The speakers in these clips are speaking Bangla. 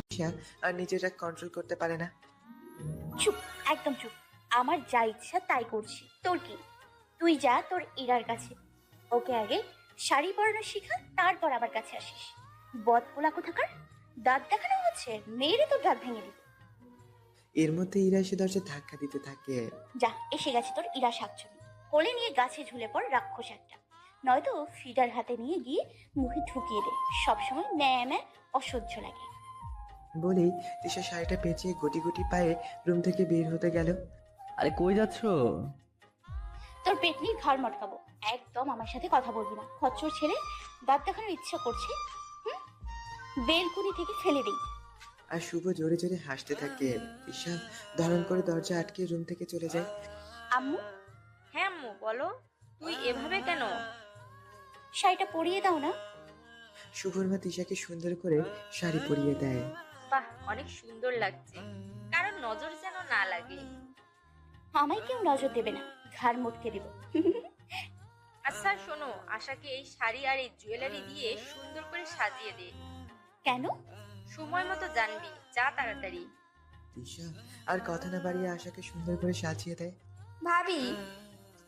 তিশা আর নিজেরা কন্ট্রোল করতে পারে না। চুপ, একদম চুপ। আমার যা ইচ্ছা তাই করছি, তোর কি? তুই যা তোর ইরার কাছে, ওকে আগে শাড়ি পরানো শিখা, তারপর আমার কাছে আসিস। বদ পোলা কোথাকার, দাঁত দেখানো হচ্ছে, মেয়েরে তো দাঁত ভেঙে দিবি। এর মধ্যে ইরা এসে দরজা ধাক্কা দিতে থাকে। যা, এসে গেছে তোর ইরা শাকচুনি। কোলে নিয়ে গাছে ঝুলে পড় রাক্ষস একটা, নয়তো ফিডার হাতে নিয়ে গিয়ে মুখে ঢুকিয়ে দে। সবসময় ন্যায় ন্যায় অসহ্য লাগে। বলেই তিশা শাড়িটা পেঁচিয়ে গুটি গুটি পায়ে রুম থেকে বের হতে গেল। আরে কই যাচ্ছো? তোর পেটনির ঘাড় মটকাবো। একদম আমার সাথে কথা বলবি না, খচ্চর ছেলে। দাঁত দেখানোর ইচ্ছা করছে, হুম, বেলকুনি থেকে ফেলে দিই। আর শুভ জোরে জোরে হাসতে থাকে। তিশা ধরন করে দরজা আটকে রুম থেকে চলে যায়। আম্মু, হ্যাঁ আম্মু বলো। তুই এভাবে কেন? শাড়িটা পরিয়ে দাও না। শুভর মা তিশাকে সুন্দর করে শাড়ি পরিয়ে দেয়। বাহ, অনেক সুন্দর লাগছে, কারণ নজর যেন না লাগে। আমায় কেউ নজর দেবে না, ঘাড় মটকে দিব। আচ্ছা শোনো, আশাকে এই শাড়ি আর এই জুয়েলারি দিয়ে সুন্দর করে সাজিয়ে দে। কেন? সময় মতো জানবি, যা তাড়াতাড়ি। তিশা আর কথা না বাড়িয়ে আশাকে সুন্দর করে সাজিয়ে দেয়। ভাবি,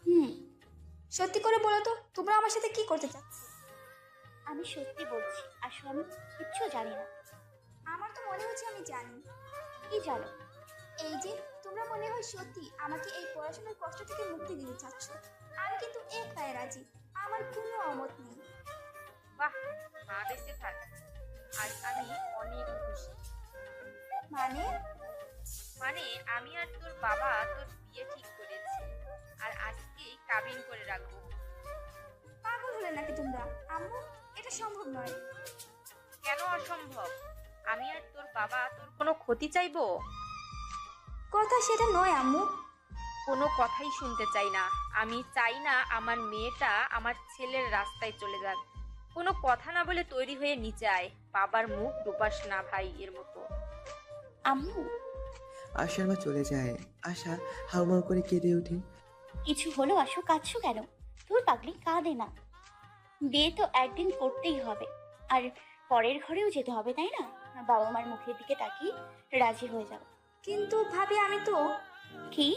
হুম, সত্যি করে বলো তো, তোমরা আমার সাথে কি করতে চাচ্ছ? আমি সত্যি বলছি, আসলে আমি কিচ্ছু জানি না। আমার তো মনে হচ্ছে আমি জানি। কি জানো? এই যে তোমরা মনে হয় সত্যি আমাকে এই পড়াশোনার কষ্ট থেকে মুক্তি দিতে চাচ্ছ। আমি কিন্তু এক পায়ে রাজি, আমার কোনো অমত নেই। বাহ, মা বেঁচে থাক, আজ আমি অনেক খুশি। মানে? মানে আমি আর তোর বাবা তোর বিয়ে ঠিক করেছি, আর আজকেই কাবিন করে রাখবো। পাগল হলে নাকি তোমরা? আম্মু, এটা সম্ভব নয়। কেন অসম্ভব? আমি আর তোর বাবা তোর কোনো ক্ষতি চাইবো? কথা সেটা নয় আম্মু। কোনো কথাই শুনতে চাই না। আমি চাই না আমার মেয়েটা আমার ছেলের রাস্তায় চলে যাক। কোনো কথা না বলে তৈরি হয়ে নিচে আয়। বাবার মুখ ডুবাস না ভাই এর মতো। আম্মু, আশার মা চলে যায়। আশা হাউমাউ করে কেঁদে ওঠে। কিছু হলো আসো, কাঁদছো কেন? তোর পাগলি, কাঁদে না। বিয়ে তো একদিন করতেই হবে, আর পরের ঘরেও যেতে হবে, তাই না? বাবা মার মুখের দিকে তাকিয়ে রাজি হয়ে যাও। কিন্তু ভাবি, আমি তো কি?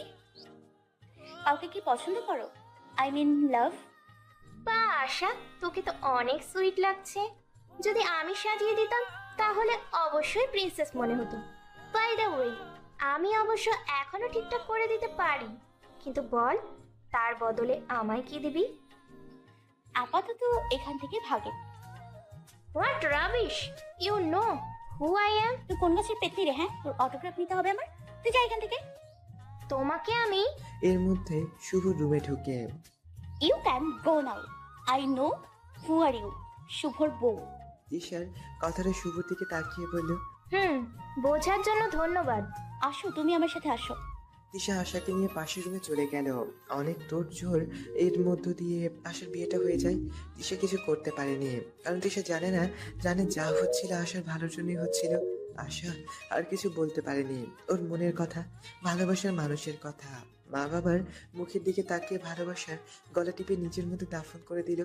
কাউকে কি পছন্দ করো? আই মিন লাভ? বা আশা, তোকে তো অনেক সুইট লাগছে। যদি আমি সাজিয়ে দিতাম তাহলে অবশ্যই প্রিন্সেস মনে হতো। বাই দ্য ওয়ে, আমি অবশ্য এখনো ঠিকঠাক করে দিতে পারি, কিন্তু বল, তার বদলে আমায় কি দিবি? আপাতত এখান থেকে ভাগে। What rubbish! You know who I am? তুই কোন গাছের পেতনি রে? হ্যাঁ, তোর অটোগ্রাফ নিতে হবে আমার। তুই যা এখান থেকে। তোমাকে আমি এর মধ্যে শুভ রুমে ঢুকে। You can go now. I know who are you. শুভর বউ। তিশার কথাটা শুভর দিকে তাকিয়ে বলল। বোঝার জন্য ধন্যবাদ। আসো, তুমি আমার সাথে আসো। তিশা আশাকে নিয়ে পাশের রুমে চলে গেল। অনেক তোড়জোড় এর মধ্য দিয়ে আশার বিয়েটা হয়ে যায়। তিশা কিছু করতে পারেনি, কারণ তিশা জানে যা হচ্ছিল আশার ভালোর জন্যই হচ্ছিল। আশা আর কিছু বলতে পারেনি, ওর মনের কথা, ভালোবাসার মানুষের কথা। মা বাবার মুখের দিকে তাকিয়ে ভালোবাসার গলা টিপে নিজের মধ্যে দাফন করে দিল।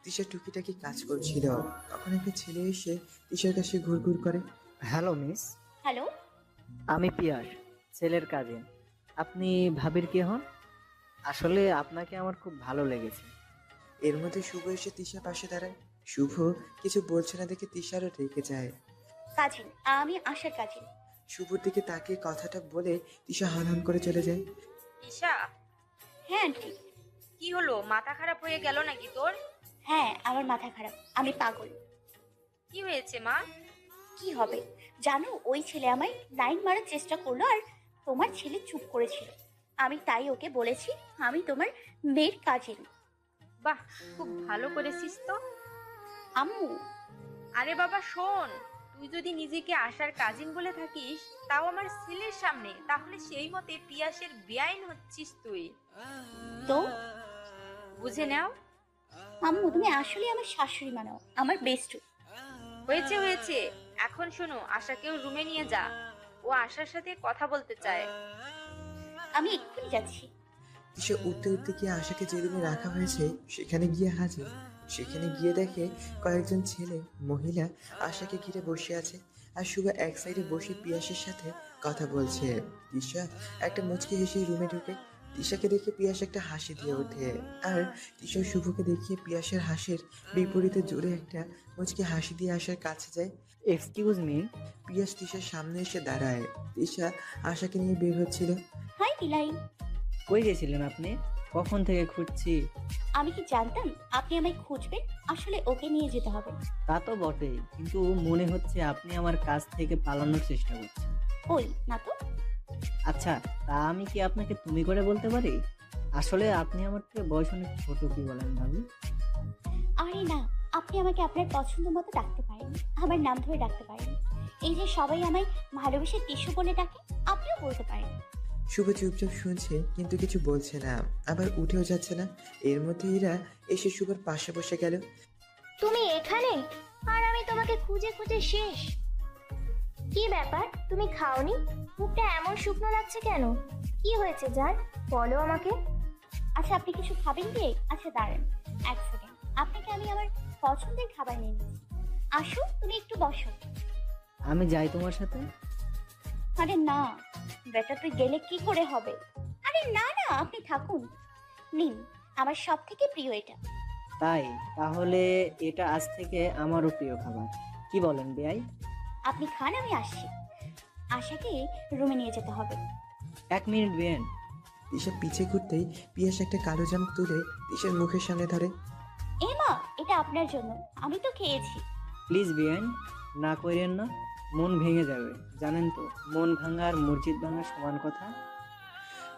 তিশা টুকিটাকি কাজ করছিল, তখন একটা ছেলে এসে তিশার কাছে ঘুরঘুর করে। Hello miss, hello. আমি পিয়াস, ছেলের কাজিন। আপনি ভাবির কে হন? আসলে আপনাকে আমার খুব ভালো লেগেছে। এর মধ্যে শুভ এসে তিশা পাশে দাঁড়ায়। শুভ কিছু বলছে না দেখে তিশারও রেগে যায়। কাজিন, আমি আশার কাজিন। শুভর দিকে তাকিয়ে কথাটা বলে তিশা হানহান করে চলে যায়। ঈশা, হ্যাঁ আন্টি। কি হলো, মাথা খারাপ হয়ে গেল নাকি তোর? হ্যাঁ, আমার মাথা খারাপ, আমি পাগল। কি হয়েছে মা? কি হবে জানো, ওই ছেলে আমায় লাইন মারার চেষ্টা করলো, আর তোমার ছেলে চুপ করেছিল। আমি তাই ওকে বলেছি আমি তোমার মেয়ের কাজিন। বাহ, খুব ভালো করেছিস তো। আম্মু, আরে বাবা শোন, তুই যদি নিজেকে আশার কাজিন বলে থাকিস, তাও আমার ছেলের সামনে, তাহলে সেই মতে পিয়াসের বেআইন হচ্ছিস তুই। তো বুঝে নাও। আম্মু, তুমি আসলে আমার শাশুড়ি মানাও, আমার বেস্ট। হয়েছে হয়েছে, এখন শোনো, আশাকেও রুমে নিয়ে যা। ও আশার সাথে কথা বলতে চায়। আমি এক্ষুনি যাচ্ছি। তিশা উঠতে উঠতে গিয়ে আশাকে যে রুমে রাখা হয়েছে সেখানে গিয়ে হাজির। সেখানে গিয়ে দেখে কয়েকজন ছেলে মহিলা আশাকে ঘিরে বসে আছে। আর শুভ এক সাইডে বসে পিয়াসের সাথে কথা বলছে। তিশা একটা মুচকি হেসে রুমে ঢুকে। তিশাকে দেখে পিয়াস একটা হাসি দিয়ে ওঠে। আর তিশা শুভকে দেখিয়ে পিয়াসের হাসির বিপরীতে জোরে একটা মুচকি হাসি দিয়ে আশার কাছে যায়। Excuse me. পিয়াস তিশার সামনে এসে দাঁড়ায়। তিশা আশাকে নিয়ে বের হচ্ছিল। হাই বিলাই। কই গেছিলেন আপনি? কখন থেকে খুঁজছি। আমি কি জানতাম আপনি আমায় খুঁজবেন? আসলে ওকে নিয়ে যেতে হবে। তা তো বটেই, কিন্তু মনে হচ্ছে আপনি আমার কাছ থেকে পালানোর চেষ্টা করছেন। ওই না তো। আচ্ছা, তা আমি কি আপনাকে তুমি করে বলতে পারি? আসলে আপনি আমার থেকে বয়স অনেক ছোট, কি বলেন ভাবি? আরে না, আপনি আমাকে আপনার পছন্দ মতো ডাকতে পারেন, আমার নাম ধরে ডাকতে পারেন। এই যে সবাই আমায় ভালোবেসে টিস্যু বলে ডাকে, আপনিও বলতে পারেন। শুভ চুপচাপ শুনছে কিন্তু কিছু বলছে না, আবার উঠেও যাচ্ছে না। এর মধ্যে ইরা এসে শুভর পাশে বসে গেল। তুমি এখানে? আর আমি তোমাকে খুঁজে খুঁজে শেষ। কি ব্যাপার, তুমি খাওনি? মুখটা এমন শুকনো লাগছে কেন? কি হয়েছে যার, বলো আমাকে। আচ্ছা আপনি কিছু খাবেন কি? আচ্ছা দাঁড়ান এক সেকেন্ড, আপনাকে আমি আমার পছন্দের খাবার নিয়ে নিচ্ছি। আসো, তুমি একটু বসো। আমি যাই তোমার সাথে? আরে না বেটা, তুই গেলে কি করে হবে? আরে না না, আপনি থাকুন। নিন, আমার সব থেকে প্রিয় এটা। তাই তাহলে এটা আজ থেকে আমারও প্রিয় খাবার। কি বলেন বেয়াই? আপনি খান, আমি আসছি। আশাকে রুমে নিয়ে যেতে হবে। 1 মিনিট বেন। তিশা পিছে ঘুরতেই পিয়াস একটা কালো জাম তুলে তিশার মুখের সামনে ধরে। এ মা, এটা আপনার জন্য, আমি তো খেয়েছি। প্লিজ বেন, না করেন না, মন ভেঙে যাবে। জানেন তো, মন ভাঙা আর মসজিদ ভাঙা সমান কথা।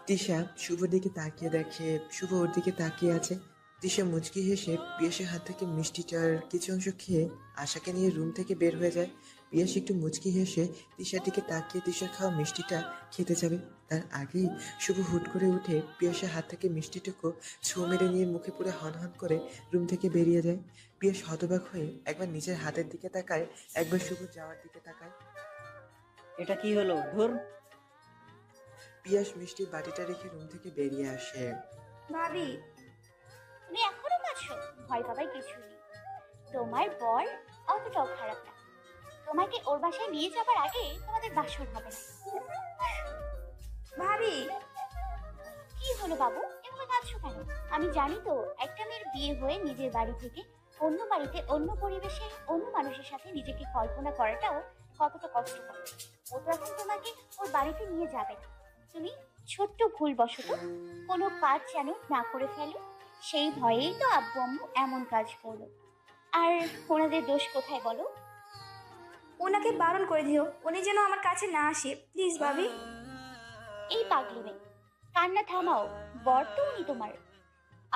তিশা শুভর দিকে তাকিয়ে দেখে শুভ ওর দিকে তাকিয়ে আছে। তিশা মুচকি হেসে পিয়াসের হাত থেকে মিষ্টিটার কিছু অংশ খেয়ে আশাকে নিয়ে রুম থেকে বের হয়ে যায়। পিয়াস একটু মুচকি হেসে তিশার দিকে তাকিয়ে তিশার খাওয়া মিষ্টিটা খেতে যাবে। তার আগেই শুভ হুট করে উঠে পিয়াসের হাত থেকে মিষ্টিটুকু ছোঁ মেরে নিয়ে মুখে পুরো হনহন করে রুম থেকে বেরিয়ে যায়। পিয়াস হতবাক হয়ে একবার নিজের হাতের দিকে তাকায়, একবার শুভ যাওয়ার দিকে তাকায়। এটা কি হলো? ধুর। পিয়াস মিষ্টির বাটিটা রেখে রুম থেকে বেরিয়ে আসে। ভাবি, তুমি এখনো কাছো? ভয় পাবার কিছু নেই। তোমার বর অতটাও খারাপ না। তোমাকে ওর বাসায় নিয়ে যাবার আগে তোমাদের বাসর হবে না। ভাবি, কি হলো বাবু, এভাবে কাঁদছো কেন? আমি জানি তো, একটা মেয়ের বিয়ে হয়ে নিজের বাড়ি থেকে অন্য বাড়িতে, অন্য পরিবেশে, অন্য মানুষের সাথে নিজেকে কল্পনা করাটাও কতটা কষ্টকর। ও তো এখন তোমাকে ওর বাড়িতে নিয়ে যাবে না। তুমি ছোট্ট ভুলবশত কোনো কাজ যেন না করে ফেলো, সেই ভয়েই তো আব্বু আম্মু এমন কাজ করলো। আর ওনাদের দোষ কোথায় বলো? ওনাকে বারণ করে দিও উনি যেন আমার কাছে না আসে, প্লিজ ভাবি। এই পাগলি মেয়ে, কান্না থামাও। বর তো উনি তোমার,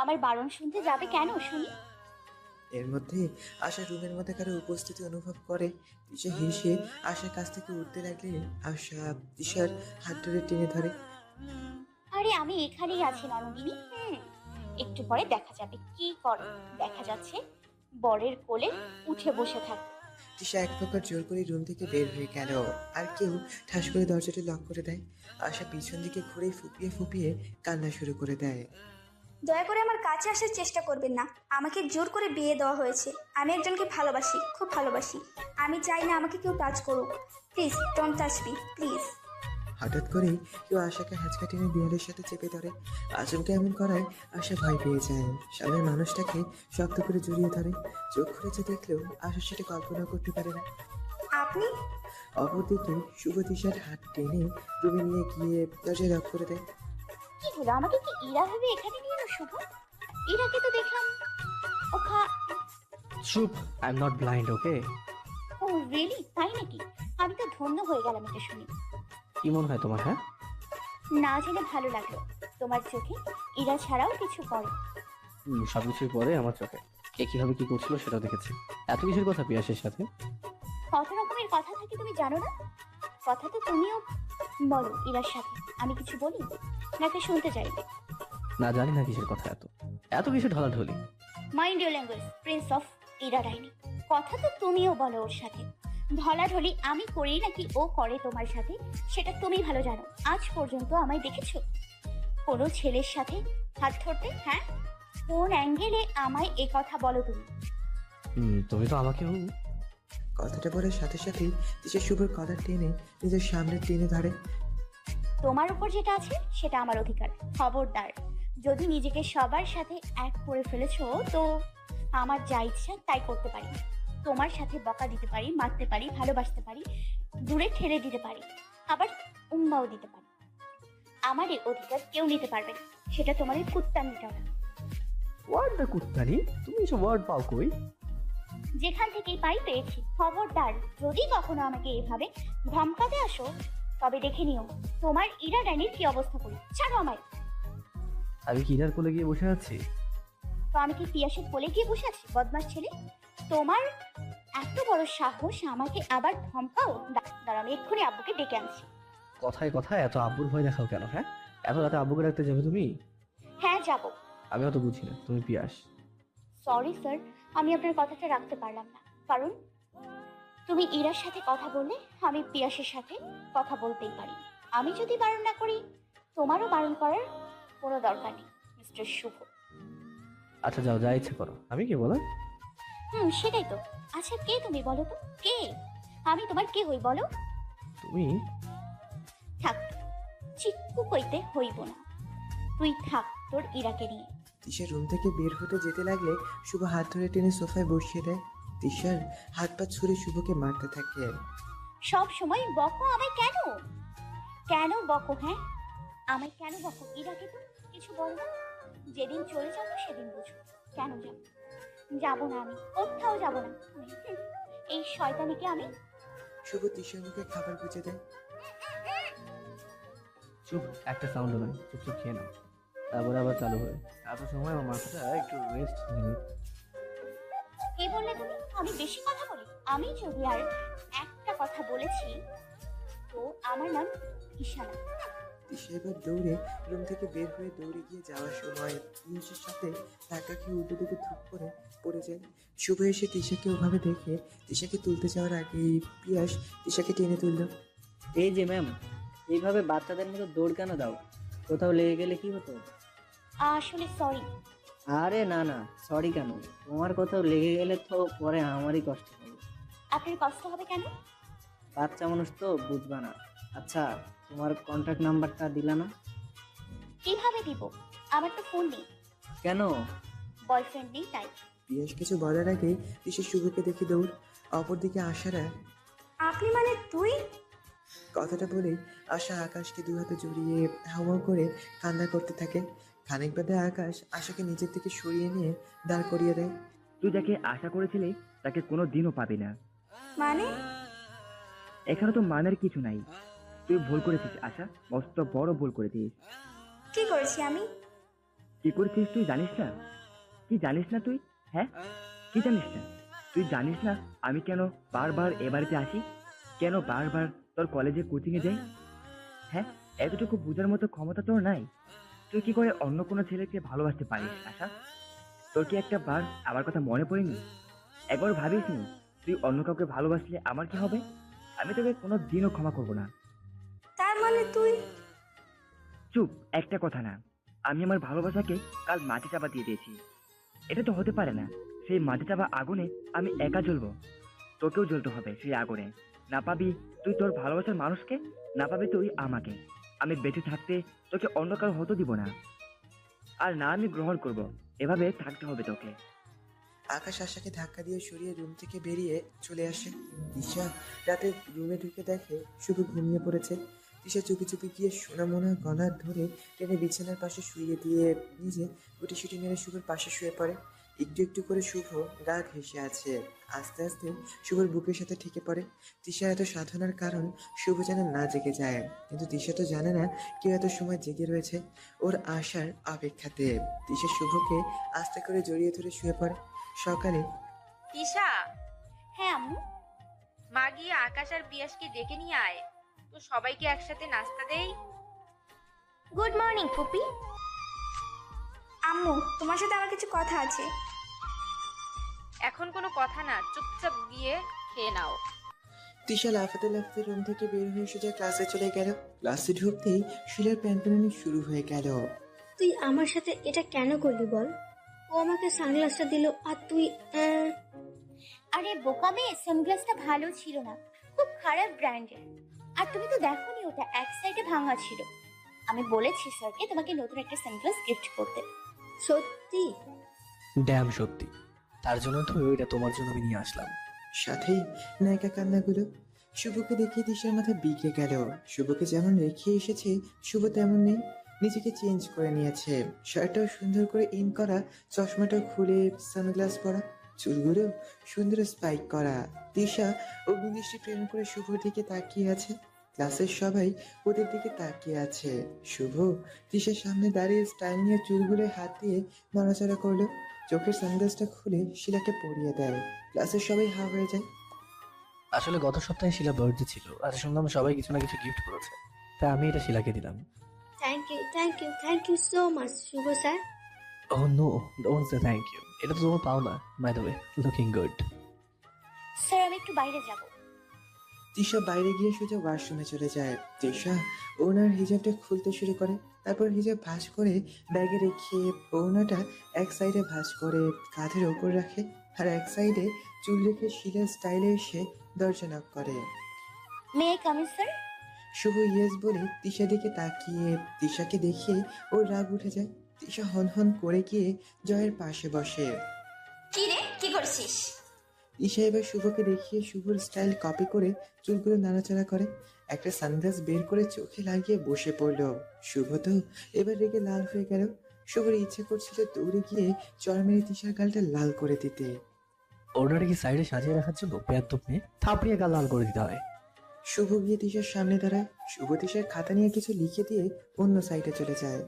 আমার বারণ শুনতে যাবে কেন শুনি? এর মধ্যে আশা রুমের মধ্যে কারো উপস্থিতি অনুভব করে। তিশা হেসে আশার কাছ থেকে উঠতে লাগলে আশা তিশার হাত ধরে টেনে ধরে। আরে আমি এখানেই আছি নন্দিনী। একটু পরে দেখা যাবে কি করো। দেখা যাচ্ছে বরের কোলে উঠে বসে থাকে। তিশা এক প্রকার জোর করে রুম থেকে বের হয়ে গেল। আর কেউ ঠাস করে দরজাটি লক করে দেয়। আশা পিছন দিকে ঘুরে ফুপিয়ে ফুপিয়ে কান্না শুরু করে দেয়। দয়া করে আমার কাছে আসার চেষ্টা করবেন না। আমাকে জোর করে বিয়ে দেওয়া হয়েছে। আমি একজনকে ভালোবাসি, খুব ভালোবাসি। আমি চাই না আমাকে কেউ টাচ করুক। Please don't touch me, please. হঠাৎ করেই কেউ আশাকে হ্যাঁচকা টেনে দেয়ালের সাথে চেপে ধরে। আচমকা এমন করায় আশা ভয় পেয়ে যায়। সামনের মানুষটাকে শক্ত করে জড়িয়ে ধরে। চোখ খুলেছে দেখলেও আশা সেটা কল্পনা করতে পারে না। আপনি? অপরদিকে শুভ তিশার হাত টেনে রুমে নিয়ে গিয়ে দরজায় লক করে দেয়। কি হলো, আমাকে কি ইরা ভেবে এখানে নিয়ে এলো শুভ? ইরাকে তো দেখলাম ওখা। চুপ, I am not blind, okay? Oh really, তাই নাকি? আমি তো ধন্য হয়ে গেলাম এটা শুনি। কি মনে হয় তোমার? হ্যাঁ, না জেনে ভালো লাগলো, তোমার চোখে ইরা ছাড়াও কিছু পড়ে। সবকিছুই পরে আমার চোখে। কে কিভাবে কি করছিল সেটাও দেখেছি। এত কিছুর কথা পিয়াসের সাথে? কত রকমের কথা থাকে তুমি জানো না? কথা তো তুমিও বলো ইরার সাথে। আমি কিছু বলি নাকি শুনতে চাইবে? না, জানি না কিসের কথা। এত কিছু ঢলাঢলি। Mind your language, prince of ইরা রাইনি। কথা তো তুমিও বলো ওর সাথে। ঢলাঢলি আমি করি নাকি ও করে তোমার সাথে, সেটা তুমি ভালো জানো। আজ পর্যন্ত আমায় দেখেছো কোনো ছেলের সাথে হাত ধরতে? হ্যাঁ, কোন অ্যাঙ্গেলে আমায় এ কথা বলো তুমি? তুমি তো আমাকেও। কথাটা বলার সাথে সাথেই তিশা শুভর কলার টেনে নিজের সামনে টেনে ধরে। তোমার উপর যেটা আছে সেটা আমার অধিকার। খবরদার, যদি নিজেকে সবার সাথে এক করে ফেলেছো তো আমার যা ইচ্ছা তাই করতে পারি। তোমার সাথে বকা দিতে পারি, মারতে পারি, ভালোবাসতে পারি, দূরে ঠেলে দিতে পারি, আবার উম্মাও দিতে পারি। আমার এই অধিকার কেউ নিতে পারবে না, সেটা তোমার এই কুত্তানিটাও না। ওয়ার্ড দা কুত্তানি, তুমি এসব ওয়ার্ড পাও কই? যেখান থেকেই পাই পেয়েছি। খবরদার, যদি কখনো আমাকে এভাবে ধমকাতে আসো তবে দেখে নিও তোমার ইরা ডাইনির কি অবস্থা করি। ছাড়ো আমায়। আমি কিনার কোলে গিয়ে বসে আছি। তো আমি কি পিয়াসের কোলে গিয়ে বসে আছি? বদমাস ছেলে, তোমার এত বড় সাহস আমাকে আবার ধমকাও? দাঁড়াও, আমি এক্ষুনি আব্বুকে ডেকে আনছি। কথায় কথায় এত আব্বুর ভয় দেখাও কেন? হ্যাঁ, এত রাতে আব্বুকে রাখতে যাবে তুমি? হ্যাঁ যাবো। আমি অত বুঝি না, তুমি পিয়াস। সরি স্যার, আমি আপনার কথাটা রাখতে পারলাম না। কারণ তুমি ইরার সাথে কথা বললে আমি পিয়াসের সাথে কথা বলতেই পারি। আমি যদি বারণ না করি তোমারও বারণ করার কোনো দরকার নেই মিস্টার শুভ। আচ্ছা যাও, যা ইচ্ছে করো। আমি কি বলো? সেটাই তো। আচ্ছা কে তুমি বলো তো? কে আমি? তোমার কে হই বলো? তুমি থাক, চিক্কু কইতে হইব না। তুই থাক তোর ইরাকে নিয়ে। তিশা রুম থেকে বের হতে যেতে লাগলে শুভ হাত ধরে টেনে সোফায় বসিয়ে দেয়। তিশার হাত পা ছুঁড়ে শুভকে মারতে থাকে। সব সময় বকো আমায় কেন? কেন বকো? হ্যাঁ, আমায় কেন বকো? ইরাকে তো কিছু বল না। যেদিন চলে যাবো সেদিন বুঝো। কেন যাবো? যাবো না, আমি কোথাও যাবো না। এই শয়তানিকে আমি। শুভ তিশার মুখে খাবার গুঁজে দেয়। চুপ, একটা সাউন্ড নয়, চুপচাপ খেয়ে নাও। তারপরে আবার চালু হয়। এত সময় আমার মাথাটা একটু রেস্ট নিয়ে। কে বললে তুমি আমি বেশি কথা বলি? আমি যদি আর একটা কথা বলেছি তো আমার নাম ঈশানা। তিশা এবার দৌড়ে রুম থেকে বের হয়ে দৌড়ে গিয়ে যাওয়ার সময় পিয়াসের সাথে ধাক্কা খেয়ে উল্টো দিকে ধূপ করে পড়ে যায়। শুভ এসে তিশাকে ওভাবে দেখে তিশাকে তুলতে যাওয়ার আগেই পিয়াস তিশাকে টেনে তুলল। এই যে ম্যাম, এইভাবে বাচ্চাদের মতো দৌড় কেন দাও? কোথাও লেগে গেলে কি হতো? আসলে সরি। আরে না না, সরি কেন? তোমার কোথাও লেগে গেলে তো পরে আমারই কষ্ট হবে। আপনার কষ্ট হবে কেন? বাচ্চা মানুষ তো, বুঝবা না। আচ্ছা, তোমার কন্ট্যাক্ট নাম্বারটা দিলা না? কিভাবে দিব? আমার তো ফোন নেই। কেন? বয়ফ্রেন্ড নেই তাই। পিয়াস কিছু বলার আগেই তিশা শুভকে দেখে দৌড়। অপরদিকে আশারা। আপনি মানে তুই? কথাটা বলেই আশা আকাশকে দু হাতে জড়িয়ে হাওয়া করে কান্না করতে থাকে। খানিক বাদে আকাশ আশাকে নিজের থেকে সরিয়ে নিয়ে দাঁড় করিয়ে দেয়। তুই যাকে আশা করেছিলি তাকে কোনো দিনও পাবি না। মানে? এখানে তো মানের কিছু নাই। তুই ভুল করেছিস আশা, মস্ত বড় ভুল করেছিস। কি করেছি আমি? কি করেছিস তুই জানিস না? কি জানিস না তুই? হ্যাঁ, কি জানিস না? তুই জানিস না আমি কেন বারবার এ বাড়িতে আসি, কেন বারবার তোর কলেজে কোচিংয়ে যাই? হ্যাঁ, এতটুকু বোঝার মতো ক্ষমতা তোর নাই? তুই কি করে অন্য কোনো ছেলেকে ভালোবাসতে পারিস আশা? তোর কি একটা বার আমার কথা মনে পড়েনি? একবার ভাবিস নি তুই অন্য কাউকে ভালোবাসলে আমার কি হবে? আমি তোকে কোনো দিনও ক্ষমা করবো না। তার মানে তুই? চুপ, একটা কথা না। আমি আমার ভালোবাসাকে কাল মাটি চাপা দিয়ে দিয়েছি। এটা তো হতে পারে না। সেই মাটি চাপা আগুনে আমি একা জ্বলবো, তোকেও জ্বলতে হবে সেই আগুনে। না পাবি তুই তোর ভালোবাসার মানুষকে, না পাবি তুই আমাকে। আমি বেঁচে থাকতে তোকে অন্য কারো হতে দিব না, আর না আমি গ্রহণ করব। এভাবে থাকতে হবে তোকে। আকাশ আশাকে ধাক্কা দিয়ে সরিয়ে রুম থেকে বেরিয়ে চলে আসে। তিশা রাতে রুমে ঢুকে দেখে শুভ ঘুমিয়ে পড়েছে। তিশা চুপি চুপি গিয়ে সোনামোনা গলার ধরে টেনে বিছানার পাশে শুইয়ে দিয়ে নিজে গুটিসুটি মেরে শুভর পাশে শুয়ে পড়ে। একটু একটু করে শুভ গা ঘেঁষে আছে। আস্তে আস্তে শুভর বুকের সাথে ঠেকে পড়ে। তিশা এত সাধনার কারণ শুভ যেন না জেগে যায়, কিন্তু তিশা তো জানে না কেউ এত সময় জেগে রয়েছে ওর আশার অপেক্ষাতে। তিশা শুভকে আস্তে করে জড়িয়ে ধরে শুয়ে পড়ে। সকালে তিশা, হ্যাঁ আম্মু। মা গিয়ে আকাশ আর পিয়াসকে ডেকে নিয়ে আয় তো সবাইকে একসাথে নাস্তা দেই। গুড মর্নিং ফুপি। আম্মু, তোমার সাথে আমার কিছু কথা আছে। এখন কোনো কথা না, চুপচাপ গিয়ে খেয়ে নাও। তিশা লাফাতে লাফাতে রুম থেকে বের হয়ে সোজা ক্লাসে চলে গেল। ক্লাসে ঢুকতেই শিলার প্যানপ্যানানি শুরু হয়ে গেল। তুই আমার সাথে এটা কেন করলি বল? ও আমাকে সানগ্লাসটা দিল আর তুই আরে বোকা মেয়ে, সানগ্লাসটা ভালো ছিল না, খুব খারাপ ব্র্যান্ডের। আর তুমি তো দেখোনি, ওটা এক সাইডে ভাঙা ছিল। আমি বলেছি স্যারকে তোমাকে নতুন একটা সানগ্লাস গিফট করতে। সত্যি? ড্যাম সত্যি, তার জন্য তো ওইটা তোমার জন্য আমি নিয়ে আসলাম। সাথেই নায়িকা কান্নাগুলো। শুভকে দেখে তিশার মাথা বিগড়ে গেল। শুভকে যেমন রেখে এসেছে শুভ তেমন নেই, নিজেকে চেঞ্জ করে নিয়েছে। শার্টটাও সুন্দর করে ইন করা, চশমাটাও খুলে সানগ্লাস পরা, চুলগুলো সুন্দর স্পাইক করা। তিশা অগ্নিদৃষ্টি প্রেম করে শুভর দিকে তাকিয়ে আছে। ক্লাসের সবাই ওদের দিকে তাকিয়ে আছে। শুভ তিশার সামনে দাঁড়িয়ে স্টাইল নিয়ে চুলগুলো হাত দিয়ে নড়াচড়া করলো। চোখের সানগ্লাসটা খুলে শিলাকে পরিয়ে দেয়। ক্লাসের সবাই হা হয়ে যায়। আসলে গত সপ্তাহে শিলা বার্থডে ছিল, আর শুনলাম সবাই কিছু না কিছু গিফট করেছে, তাই আমি এটা শিলাকে দিলাম। Thank you so much Shubho sir. Oh no, don't say thank you, এটা তো তোমার পাও না। By the way, looking good. Sir আমি একটু বাইরে যাব। তিশা বাইরে গিয়ে সোজা ওয়াশরুমে চলে যায়। তিশা ওনার হিজাবটা খুলতে শুরু করে, তারপর হিজাব ভাঁজ করে ব্যাগে রেখে ওনাটা এক সাইডে ভাঁজ করে কাঁধের ওপর রাখে, আর এক সাইডে চুল রেখে শিলা স্টাইলে এসে দরজা নক করে। May I come in sir? Shubho yes বলে তিশা দিকে তাকিয়ে তিশাকে দেখে ওর রাগ উঠে যায়। তিশা হন করে গিয়ে জয়ের পাশে বসে। কি রে, কি করছিস? তিশা এবার শুভকে দেখিয়ে শুভর স্টাইল কপি করে চুলগুলো নাড়াচাড়া করে, একটা সানগ্লাস বের করে চোখে লাগিয়ে বসে পড়লো। শুভ তো এবার রেগে লাল হয়ে গেল। শুভর ইচ্ছে করছিল দৌড়ে গিয়ে চর মেরে তিশার গালটা লাল করে দিতে। ওনারা কি সাইডে সাজিয়ে রাখার জন্য বেয়াদব মেয়ে থাপড়িয়ে গাল লাল করে দিতে হয়? শুভ গিয়ে তিশার সামনে দাঁড়ায়। শুভ তিশার খাতা নিয়ে কিছু লিখে দিয়ে অন্য সাইডে চলে যায়।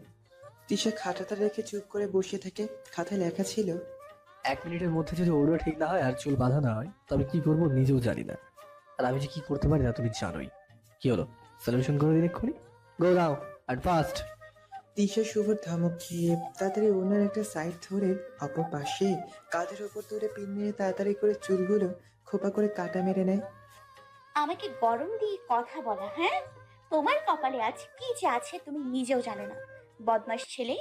তিশা খাতাটা রেখে চুপ করে বসে থাকে। খাতায় লেখা ছিল, 1 মিনিটের মধ্যে যদি ওড়না ঠিক না হয় আর চুল বাঁধা না হয় তবে কি করবো নিজেও জানি না, আর আমি যে কি করতে পারি না তুমি জানোই। কি হলো, সলিউশন করে দিন এক্ষুনি। গো নাও অ্যাট ফাস্ট। তিশা শুভর ধমক খেয়ে তাড়াতাড়ি ওনার একটা সাইড ধরে অপর পাশে কাঁধের ওপর ধরে পিন মেরে তাড়াতাড়ি করে চুলগুলো খোপা করে কাটা মেরে নেয়। আমাকে গরম দিয়ে কথা বলা, হ্যাঁ? তোমার কপালে আজ কি যে আছে তুমি নিজেও জানো না, বদমাশ ছেলে।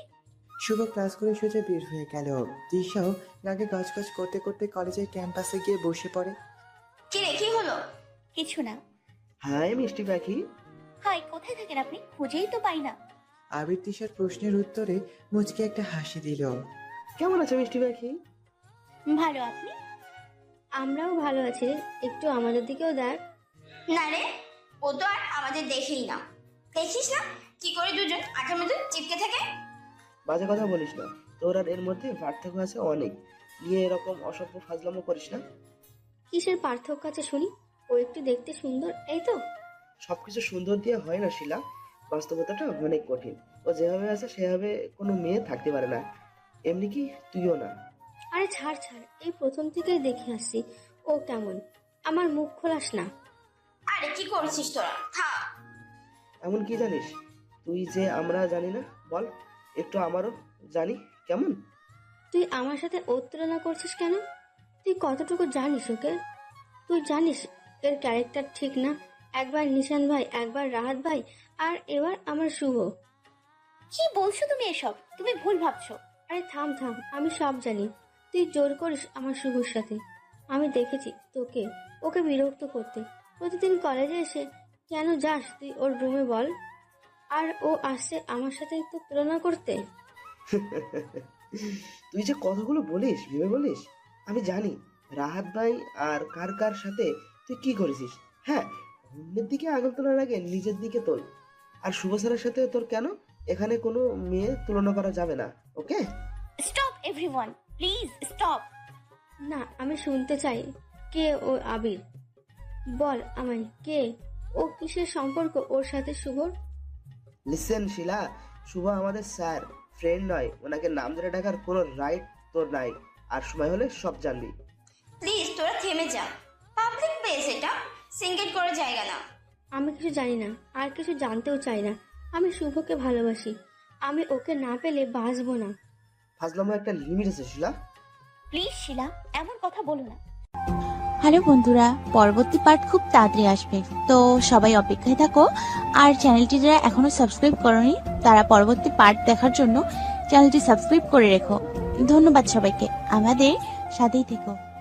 শুভ ক্লাস করে সোজা বের হয়ে গেল। তিশাও রাগে গজগজ করতে করতে কলেজের ক্যাম্পাসে গিয়ে বসে পড়ে। কি রে, কি হলো? কিছু না। হাই মিষ্টি পাখি। হাই, কোথায় থাকেন আপনি? খুঁজেই তো পাই না। আবির তিশার প্রশ্নের উত্তরে মুচকে একটা হাসি দিল। কেমন আছো মিষ্টি পাখি? ভালো, আপনি? আমরাও ভালো আছি রে, একটু আমাদের দিকেও দেখ। না রে, ও তো আর আমাদের দেখেই না। দেখিস না কি করে দুজন আঠার মধ্যে চিপকে থাকে? বাজে কথা বলিস না, তোর আর এর মধ্যে পার্থক্য আছে অনেক। নিয়ে এরকম অসভ্য ফাজলামো করিস না। কিসের পার্থক্য আছে শুনি? ও একটু দেখতে সুন্দর, এই তো। সবকিছু সুন্দর দিয়ে হয় না শিলা, বাস্তবতাটা অনেক কঠিন। ও যেভাবে আছে সেভাবে কোনো মেয়ে থাকতে পারে না, এমনি কি তুইও না। আরে ছাড়, এই প্রথম থেকেই দেখে আসছি ও কেমন। আমার মুখ খোলাস না। আরে কি করছিস তোরা? থাক। এমন কি জানিস তুই যে আমরা জানি না? বল একটু, আমারও জানি কেমন। তুই আমার সাথে ওর তুলনা করছিস কেন? তুই কতটুকু জানিস ওকে? তুই জানিস এর ক্যারেক্টার ঠিক না। একবার নিশান ভাই, একবার রাহাত ভাই, আর এবার আমার শুভ। কি বলছো তুমি এসব? তুমি ভুল ভাবছো। আরে থাম, আমি সব জানি। তুই জোর করিস আমার শুভর সাথে। আমি দেখেছি তোকে ওকে বিরক্ত করতে। প্রতিদিন কলেজে এসে কেন যাস তুই ওর রুমে বল? আর ও আসছে আমার সাথে তো তুলনা করতে। তুই যে কথাগুলো বলিস ভেবে বলিস। আমি জানি রাহাত ভাই আর কার কার সাথে তুই কি করেছিস। হ্যাঁ, অন্যের দিকে আঙুল তোলার আগে নিজের দিকে তোল। আর শুভ স্যারের সাথে তোর কেন? এখানে কোনো মেয়ে তুলনা করা যাবে না, okay? Stop everyone, please stop. না, আমি শুনতে চাই কে ও আবির? বল আমায়, কে ও? কিসের সম্পর্ক ওর সাথে শুভর? লিসেন শিলা, শুভ আমাদের স্যার, ফ্রেন্ড নয়। ওনাকে নাম ধরে ডাকার কোনো রাইট তোর নাই। আর সময় হলে সব জানবি। প্লিজ তোরা থেমে যা। পাবলিক প্লেস এটা, সিঙ্গেল করে জায়গা না। আমি কিছু জানি না, আর কিছু জানতেও চাই না। আমি শুভকে ভালোবাসি। আমি ওকে না পেলে বাঁচবো না। ফাজলামো একটা লিমিট আছে শিলা। প্লিজ শিলা, এমন কথা বলো না। হ্যালো বন্ধুরা, পরবর্তী পার্ট খুব তাড়াতাড়ি আসবে, তো সবাই অপেক্ষায় থাকো। আর চ্যানেলটি যারা এখনো সাবস্ক্রাইব করোনি তারা পরবর্তী পার্ট দেখার জন্য চ্যানেলটি সাবস্ক্রাইব করে রেখো। ধন্যবাদ সবাইকে, আমাদের সাথেই থেকো।